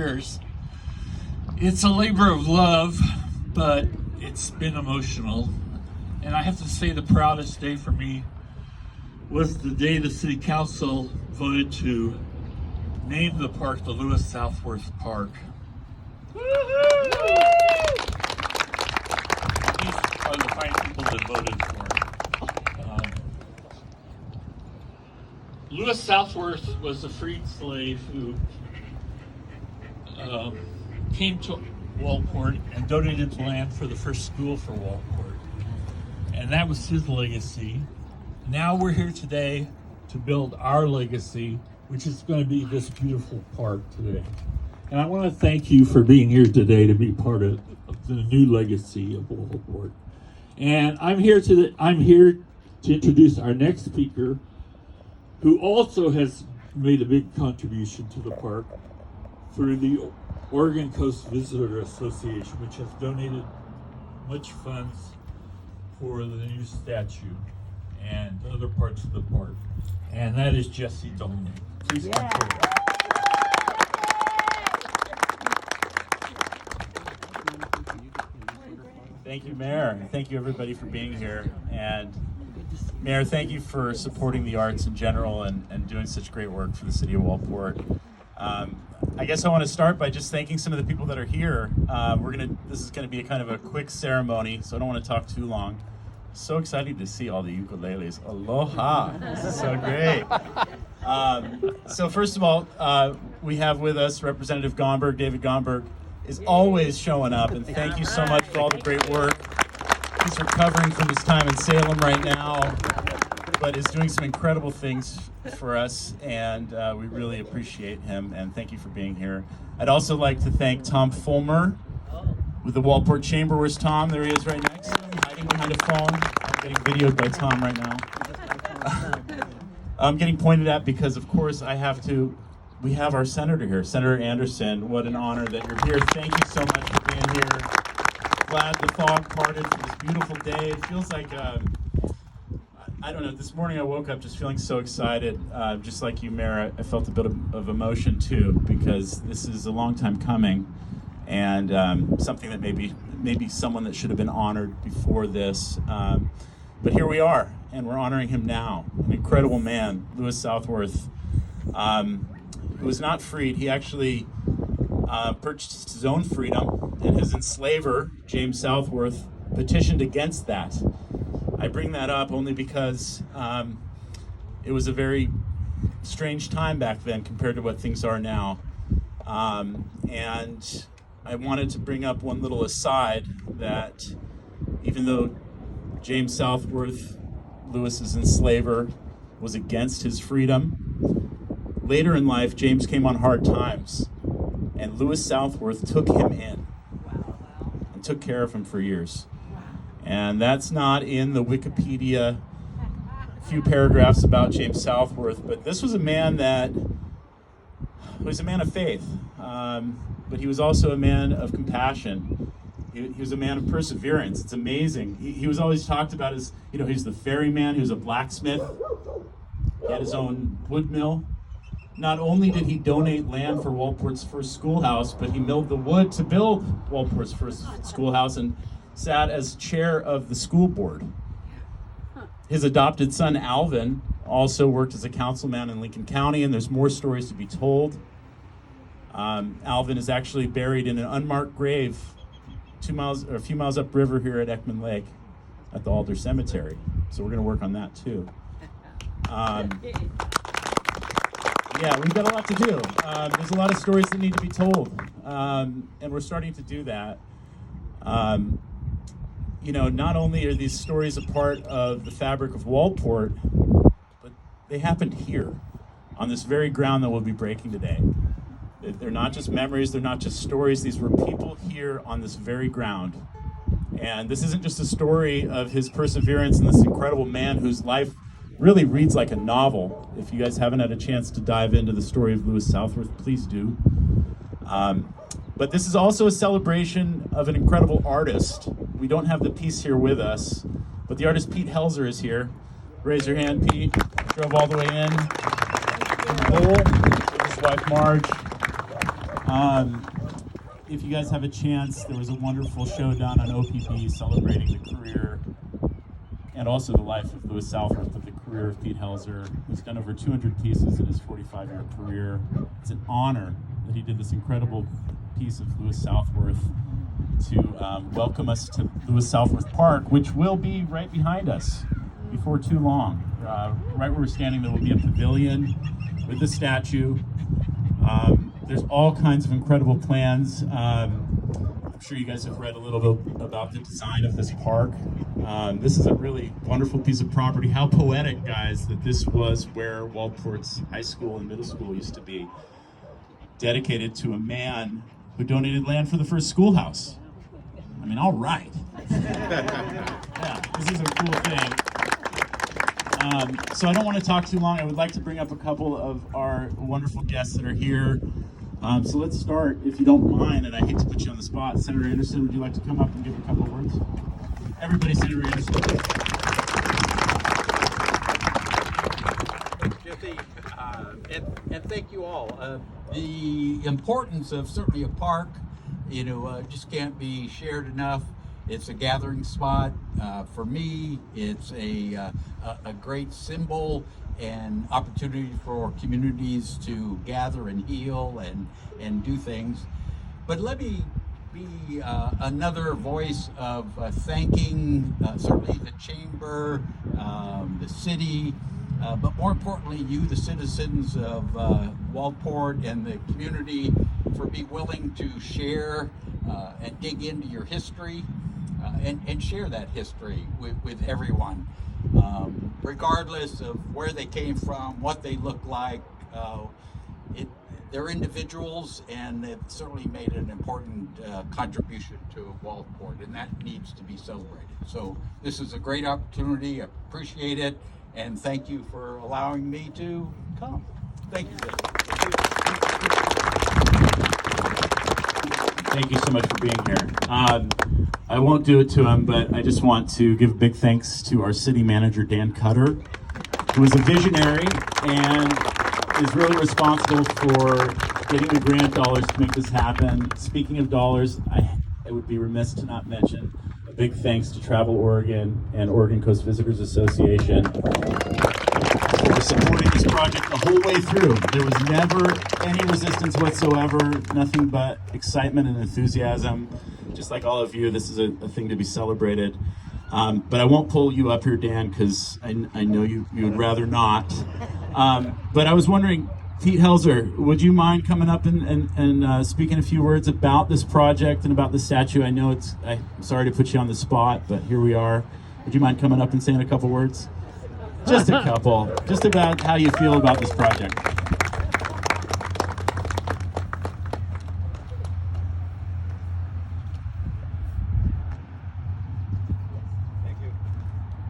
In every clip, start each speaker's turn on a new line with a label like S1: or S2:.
S1: years. It's a labor of love, but it's been emotional. And I have to say the proudest day for me was the day the City Council voted to name the park the Lewis Southworth Park. Woo-hoo! These are the fine people that voted for it. Lewis Southworth was a freed slave who came to Waldport and donated the land for the first school for Waldport. And that was his legacy. Now we're here today to build our legacy, which is going to be this beautiful park today. And I want to thank you for being here today to be part of the new legacy of Waldport. And I'm here to introduce our next speaker, who also has made a big contribution to the park through the Oregon Coast Visitor Association, which has donated much funds for the new statue and other parts of the park. And that is Jesse Dolman. Please come forward.
S2: Thank you, Mayor. And thank you, everybody, for being here. And Mayor, thank you for supporting the arts in general and doing such great work for the city of Waldport. I guess I want to start by just thanking some of the people that are here. This is gonna be a kind of a quick ceremony, so I don't want to talk too long. So excited to see all the ukuleles. Aloha! This is so great. So first of all, we have with us Representative Gomberg. David Gomberg is always showing up, and thank you so much for all the great work. He's recovering from his time in Salem right now, but is doing some incredible things for us, and we really appreciate him, and thank you for being here. I'd also like to thank Tom Fulmer with the Waldport Chamber. Where's Tom? There he is right next to him, hiding behind a phone. I'm getting videoed by Tom right now. I'm getting pointed at because, of course, we have our senator here, Senator Anderson. What an honor that you're here. Thank you so much for being here. Glad the fog parted for this beautiful day. It feels like, I don't know, this morning I woke up just feeling so excited. Just like you, Mayor, I felt a bit of emotion too, because this is a long time coming, and something that maybe someone that should have been honored before this. But here we are, and we're honoring him now. An incredible man, Lewis Southworth, who was not freed. He actually purchased his own freedom, and his enslaver, James Southworth, petitioned against that. I bring that up only because it was a very strange time back then compared to what things are now. And I wanted to bring up one little aside that even though James Southworth, Lewis's enslaver, was against his freedom, later in life, James came on hard times, and Lewis Southworth took him in and took care of him for years. And that's not in the Wikipedia few paragraphs about James Southworth, but this was a man that was a man of faith, but he was also a man of compassion. He was a man of perseverance. It's amazing. He was always talked about as, he's the ferryman. He was a blacksmith. He had his own wood mill. Not only did he donate land for Waldport's first schoolhouse, but he milled the wood to build Waldport's first schoolhouse and sat as chair of the school board. His adopted son, Alvin, also worked as a councilman in Lincoln County, and there's more stories to be told. Alvin is actually buried in an unmarked grave a few miles upriver here at Ekman Lake at the Alder Cemetery. So we're going to work on that too. Yeah, we've got a lot to do. There's a lot of stories that need to be told, and we're starting to do that. Not only are these stories a part of the fabric of Waldport, but they happened here, on this very ground that we'll be breaking today. They're not just memories, they're not just stories, these were people here on this very ground. And this isn't just a story of his perseverance and this incredible man whose life really reads like a novel. If you guys haven't had a chance to dive into the story of Lewis Southworth, please do. But this is also a celebration of an incredible artist. We don't have the piece here with us, but the artist Pete Helzer is here. Raise your hand, Pete. Drove all the way in from Lowell with his wife Marge. If you guys have a chance, there was a wonderful show done on OPP celebrating the career and also the life of Louis Southworth, but the career of Pete Helzer, who's done over 200 pieces in his 45-year career. It's an honor that he did this incredible piece of Louis Southworth to welcome us to Louis Southworth Park, which will be right behind us before too long. Right where we're standing, there will be a pavilion with the statue. There's all kinds of incredible plans. I'm sure you guys have read a little bit about the design of this park. This is a really wonderful piece of property. How poetic, guys, that this was where Waldport's high school and middle school used to be, dedicated to a man who donated land for the first schoolhouse. I mean, all right. Yeah, this is a cool thing. So I don't want to talk too long. I would like to bring up a couple of our wonderful guests that are here. So let's start, if you don't mind, and I hate to put you on the spot. Senator Anderson, would you like to come up and give a couple of words? Everybody, Senator Anderson.
S3: Jesse, and thank you all. The importance of certainly a park, just can't be shared enough. It's a gathering spot. For me, it's a great symbol and opportunity for communities to gather and heal and do things. But let me be another voice of thanking certainly the chamber, the city, but more importantly, you, the citizens of Waldport and the community, for being willing to share and dig into your history and share that history with everyone. Regardless of where they came from, what they look like, they're individuals, and they've certainly made an important contribution to Waldport, and that needs to be celebrated. So this is a great opportunity. I appreciate it, and thank you for allowing me to come. Thank you.
S2: Thank you so much for being here. I won't do it to him, but I just want to give big thanks to our city manager, Dan Cutter, who is a visionary and is really responsible for getting the grant dollars to make this happen. Speaking of dollars, I would be remiss to not mention a big thanks to Travel Oregon and Oregon Coast Visitors Association for supporting this project the whole way through. There was never any resistance whatsoever, nothing but excitement and enthusiasm. Just like all of you, this is a thing to be celebrated. But I won't pull you up here, Dan, because I know you would rather not. But I was wondering, Pete Helzer, would you mind coming up and speaking a few words about this project and about the statue? I know I'm sorry to put you on the spot, but here we are. Would you mind coming up and saying a couple words? Just a couple. Just about how you feel about this project.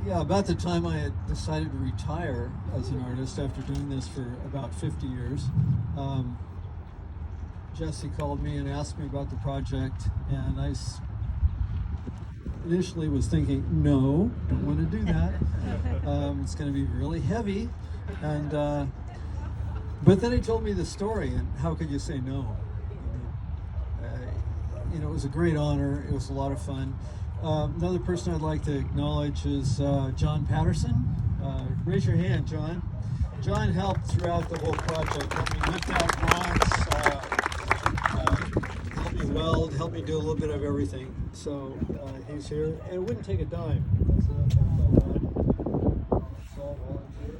S4: Yeah, about the time I had decided to retire as an artist after doing this for about 50 years, Jesse called me and asked me about the project, and I initially was thinking, no, don't want to do that. It's going to be really heavy, and but then he told me the story, and how could you say no? It was a great honor. It was a lot of fun. Another person I'd like to acknowledge is John Patterson. Raise your hand, John. John helped throughout the whole project. Helped me lift out bronze, helped me weld, helped me do a little bit of everything. So he's here. And it wouldn't take a dime. It's all volunteer.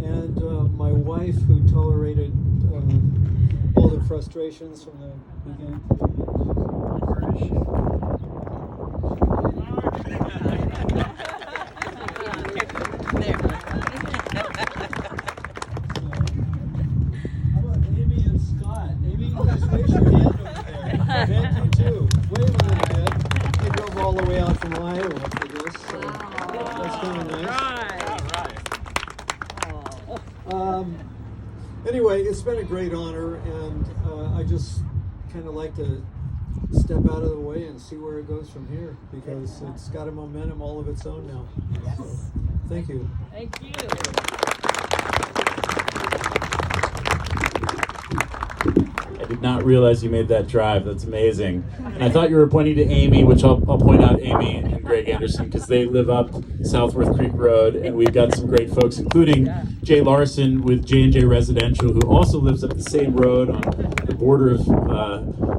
S4: And my wife, who tolerated all the frustrations from the beginning to the end. How about Amy and Scott? Amy, you guys raise your hand over there. Ben, you too. Wave a little bit. They drove all the way out from Iowa for this, so that's kind of nice. Anyway, it's been a great honor, and I just kind of like to step out of the way and see where it goes from here, because it's got a momentum all of its own now. Yes. So, thank you.
S5: Thank you.
S2: did not realize you made that drive. That's amazing. And I thought you were pointing to Amy, which I'll point out Amy and Greg Anderson, because they live up Southworth Creek Road, and we've got some great folks, including Jay Larson with J&J Residential, who also lives up the same road on the border of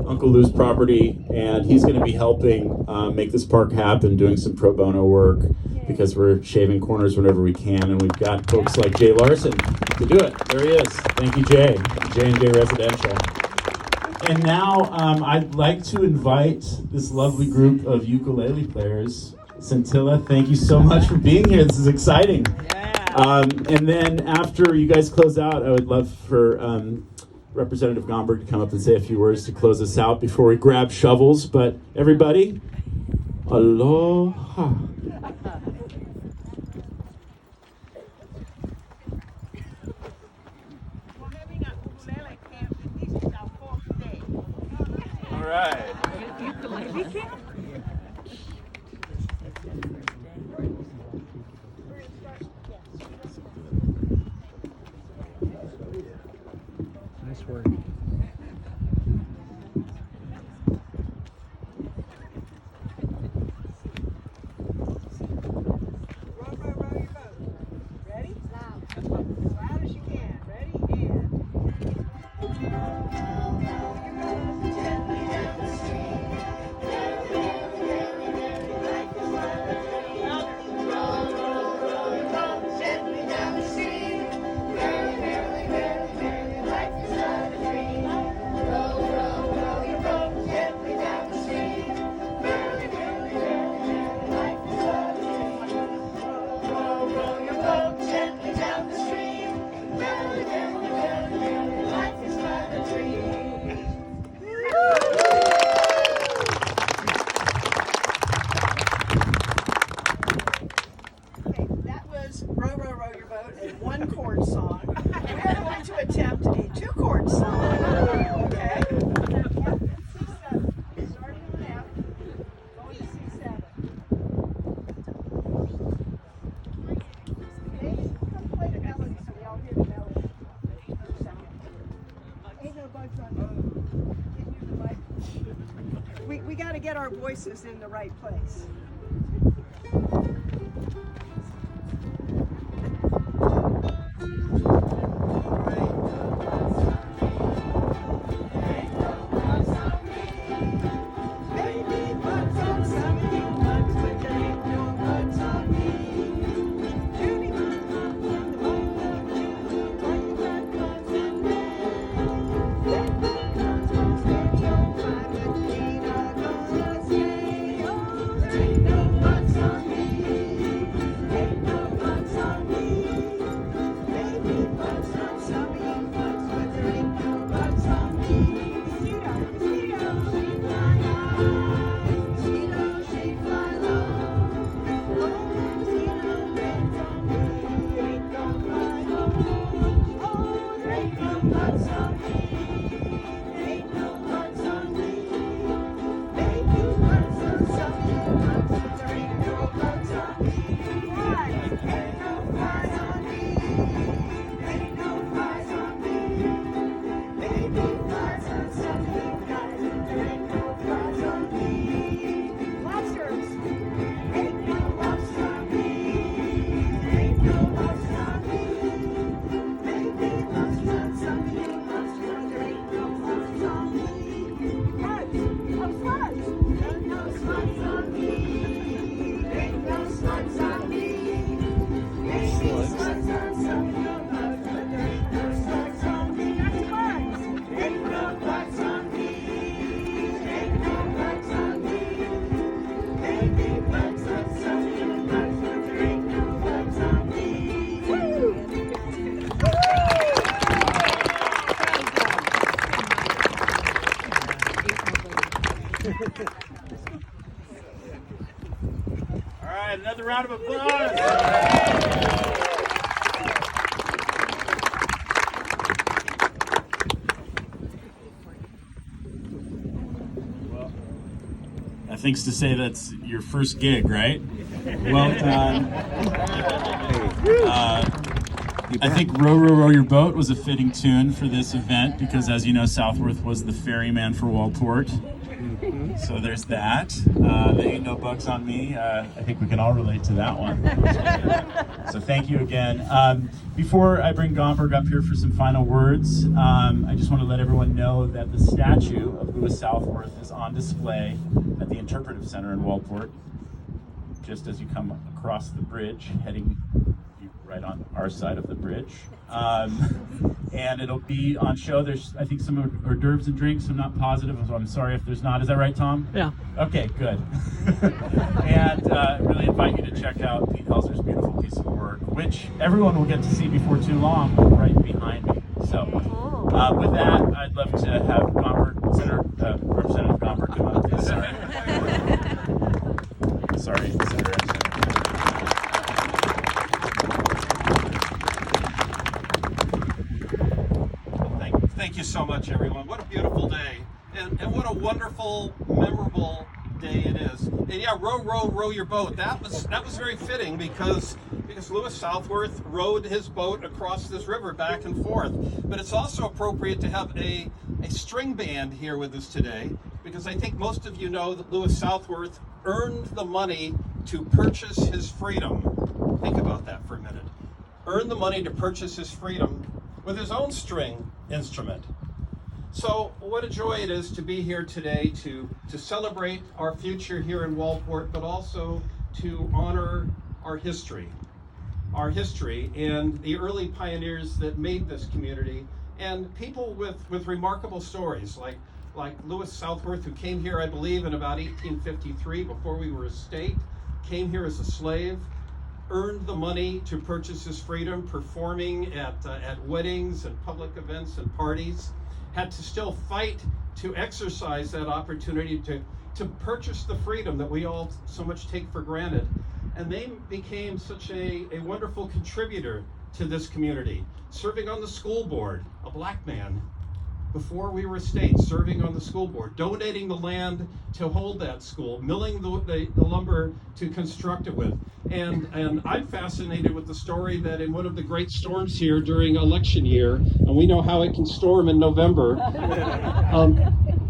S2: Uncle Lou's property, and he's going to be helping make this park happen, doing some pro bono work, because we're shaving corners whenever we can, and we've got folks like Jay Larson to do it. There he is. Thank you, Jay. J&J Residential. And now I'd like to invite this lovely group of ukulele players. Scintilla, thank you so much for being here. This is exciting. And then after you guys close out, I would love for Representative Gomberg to come up and say a few words to close us out before we grab shovels. But everybody, aloha. All right.
S5: Nice work.
S6: Ready? Loud. As loud as you can. Ready? Okay, that was Row, Row, Row Your Boat, a one-chord song. We are going to attempt a two-chord song. Okay? C7. Starting on F, going to C7. Maybe come play the melody so we all hear the melody. Ain't no bugs on me. Can you the mic? We got to get our voices in the right place.
S2: All right, another round of applause. That thinks to say that's your first gig, right? Well done. I think Row, Row, Row Your Boat was a fitting tune for this event because, as you know, Southworth was the ferryman for Waldport. So there's that. There ain't no bugs on me. I think we can all relate to that one. So thank you again. Before I bring Gomberg up here for some final words, I just want to let everyone know that the statue of Louis Southworth is on display at the Interpretive Center in Waldport, just as you come across the bridge, heading right on our side of the bridge. And it'll be on show. There's, I think, some hors d'oeuvres and drinks. I'm not positive, so I'm sorry if there's not. Is that right, Tom?
S5: Yeah.
S2: Okay, good. And really invite you to check out Pete Helser's beautiful piece of work, which everyone will get to see before too long, right behind me. So with that, I'd love to have Representative Gomberg come up, please. Sorry, Senator.
S7: Thank you so much, everyone. What a beautiful day, and what a wonderful, memorable day it is. And yeah, row, row, row your boat. That was very fitting because Louis Southworth rowed his boat across this river back and forth. But it's also appropriate to have a string band here with us today because I think most of you know that Louis Southworth earned the money to purchase his freedom. Think about that for a minute. Earned the money to purchase his freedom with his own string instrument. So what a joy it is to be here today to celebrate our future here in Waldport, but also to honor our history and the early pioneers that made this community, and people with remarkable stories like Louis Southworth, who came here, I believe, in about 1853, before we were a state, came here as a slave, earned the money to purchase his freedom, performing at weddings and public events and parties, had to still fight to exercise that opportunity to purchase the freedom that we all so much take for granted. And they became such a wonderful contributor to this community, serving on the school board, a black man, before we were a state, serving on the school board, donating the land to hold that school, milling the lumber to construct it with. And I'm fascinated with the story that in one of the great storms here during election year, and we know how it can storm in November,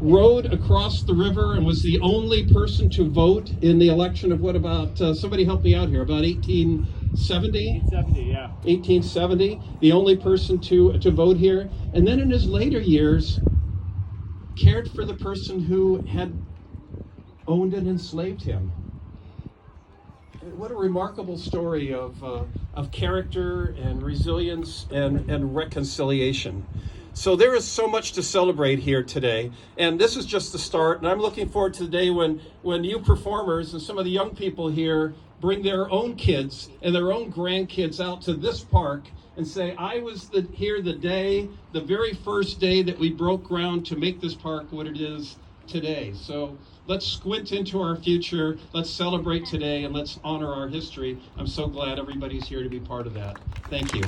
S7: rode across the river and was the only person to vote in the election of what about, somebody help me out here, about 1870?
S2: 1870, yeah.
S7: 1870, the only person to vote here. And then in his later years, cared for the person who had owned and enslaved him. What a remarkable story of character and resilience and reconciliation. So there is so much to celebrate here today, and this is just the start, and I'm looking forward to the day when you performers and some of the young people here bring their own kids and their own grandkids out to this park and say, I was here the very first day that we broke ground to make this park what it is today. So let's squint into our future, let's celebrate today, and let's honor our history. I'm so glad everybody's here to be part of that. Thank you.